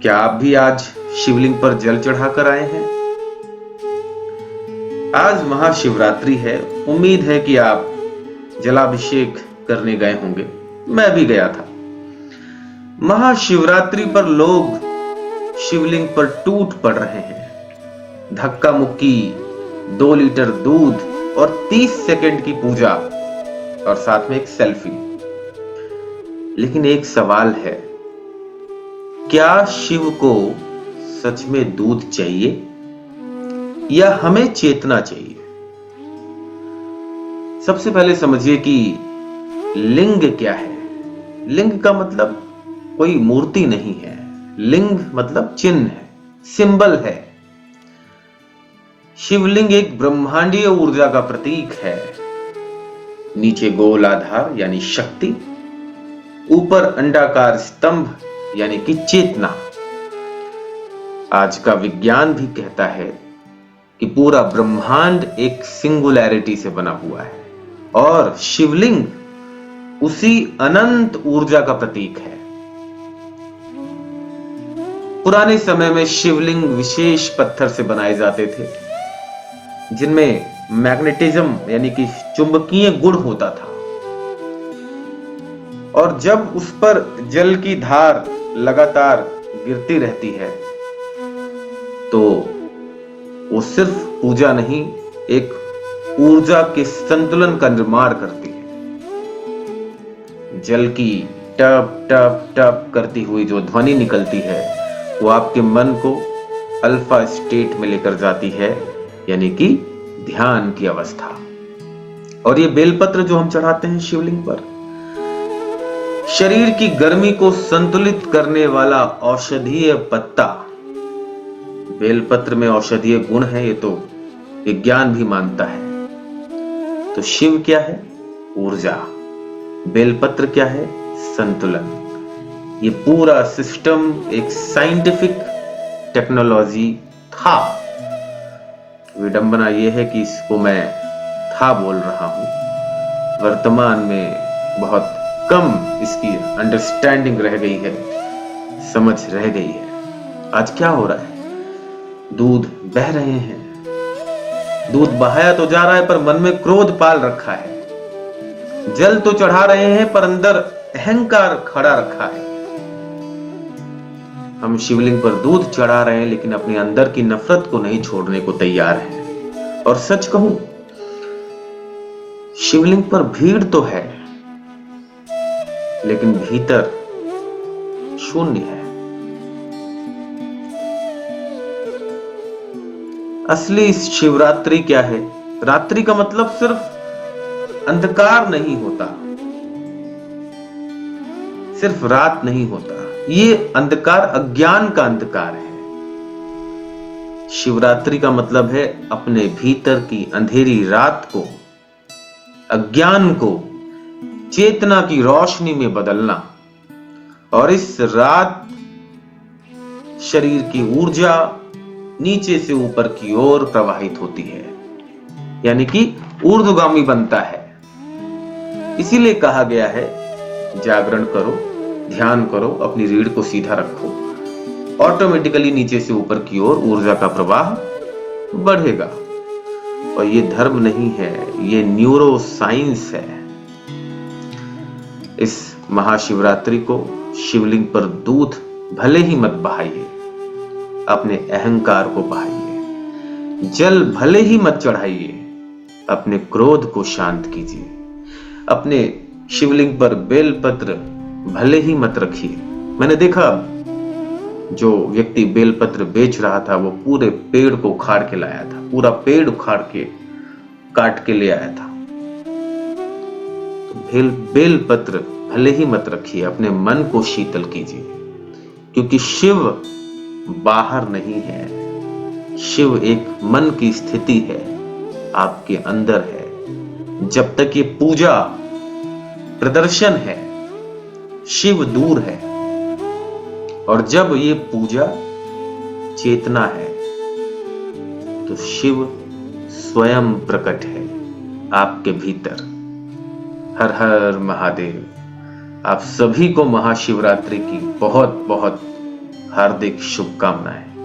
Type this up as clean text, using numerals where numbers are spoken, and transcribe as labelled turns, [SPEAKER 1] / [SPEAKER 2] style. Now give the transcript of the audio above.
[SPEAKER 1] क्या आप भी आज शिवलिंग पर जल चढ़ाकर आए हैं? आज महाशिवरात्रि है। उम्मीद है कि आप जलाभिषेक करने गए होंगे। मैं भी गया था। महाशिवरात्रि पर लोग शिवलिंग पर टूट पड़ रहे हैं। धक्का मुक्की, 2 लीटर दूध और 30 सेकंड की पूजा और साथ में एक सेल्फी। लेकिन एक सवाल है, क्या शिव को सच में दूध चाहिए या हमें चेतना चाहिए? सबसे पहले समझिए कि लिंग क्या है। लिंग का मतलब कोई मूर्ति नहीं है। लिंग मतलब चिन्ह है, सिंबल है। शिवलिंग एक ब्रह्मांडीय ऊर्जा का प्रतीक है। नीचे गोल आधार यानी शक्ति, ऊपर अंडाकार स्तंभ यानी कि चेतना। आज का विज्ञान भी कहता है कि पूरा ब्रह्मांड एक सिंगुलैरिटी से बना हुआ है और शिवलिंग उसी अनंत ऊर्जा का प्रतीक है। पुराने समय में शिवलिंग विशेष पत्थर से बनाए जाते थे जिनमें मैग्नेटिज्म यानी कि चुंबकीय गुण होता था, और जब उस पर जल की धार लगातार गिरती रहती है तो वो सिर्फ पूजा नहीं, एक ऊर्जा के संतुलन का निर्माण करती है। जल की टप टप टप करती हुई जो ध्वनि निकलती है वो आपके मन को अल्फा स्टेट में लेकर जाती है, यानी कि ध्यान की अवस्था। और ये बेलपत्र जो हम चढ़ाते हैं शिवलिंग पर, शरीर की गर्मी को संतुलित करने वाला औषधीय पत्ता। बेलपत्र में औषधीय गुण है, ये तो विज्ञान भी मानता है। तो शिव क्या है? ऊर्जा। बेलपत्र क्या है? संतुलन। ये पूरा सिस्टम एक साइंटिफिक टेक्नोलॉजी था। विडंबना यह है कि इसको मैं था बोल रहा हूं। वर्तमान में बहुत कम इसकी अंडरस्टैंडिंग रह गई है, समझ रह गई है। आज क्या हो रहा है? दूध बह रहे हैं। दूध बहाया तो जा रहा है पर मन में क्रोध पाल रखा है। जल तो चढ़ा रहे हैं पर अंदर अहंकार खड़ा रखा है। हम शिवलिंग पर दूध चढ़ा रहे हैं लेकिन अपने अंदर की नफरत को नहीं छोड़ने को तैयार हैं। और सच कहूं, शिवलिंग पर भीड़ तो है लेकिन भीतर शून्य है। असली शिवरात्रि क्या है? रात्रि का मतलब सिर्फ अंधकार नहीं होता, सिर्फ रात नहीं होता। ये अंधकार अज्ञान का अंधकार है। शिवरात्रि का मतलब है अपने भीतर की अंधेरी रात को, अज्ञान को चेतना की रोशनी में बदलना। और इस रात शरीर की ऊर्जा नीचे से ऊपर की ओर प्रवाहित होती है, यानी कि ऊर्ध्वगामी बनता है। इसीलिए कहा गया है, जागरण करो, ध्यान करो, अपनी रीढ़ को सीधा रखो, ऑटोमेटिकली नीचे से ऊपर की ओर ऊर्जा का प्रवाह बढ़ेगा। और ये धर्म नहीं है, ये न्यूरो साइंस है। इस महाशिवरात्रि को शिवलिंग पर दूध भले ही मत बहाइए, अपने अहंकार को बहाइए। जल भले ही मत चढ़ाइए, अपने क्रोध को शांत कीजिए। अपने शिवलिंग पर बेलपत्र भले ही मत रखिए। मैंने देखा जो व्यक्ति बेलपत्र बेच रहा था वो पूरे पेड़ को उखाड़ के लाया था, पूरा पेड़ उखाड़ के काट के ले आया था। बेलपत्र भले ही मत रखिए, अपने मन को शीतल कीजिए, क्योंकि शिव बाहर नहीं है। शिव एक मन की स्थिति है, आपके अंदर है। जब तक ये पूजा प्रदर्शन है, शिव दूर है। और जब ये पूजा चेतना है तो शिव स्वयं प्रकट है आपके भीतर। हर हर महादेव। आप सभी को महाशिवरात्रि की बहुत बहुत हार्दिक शुभकामनाएं।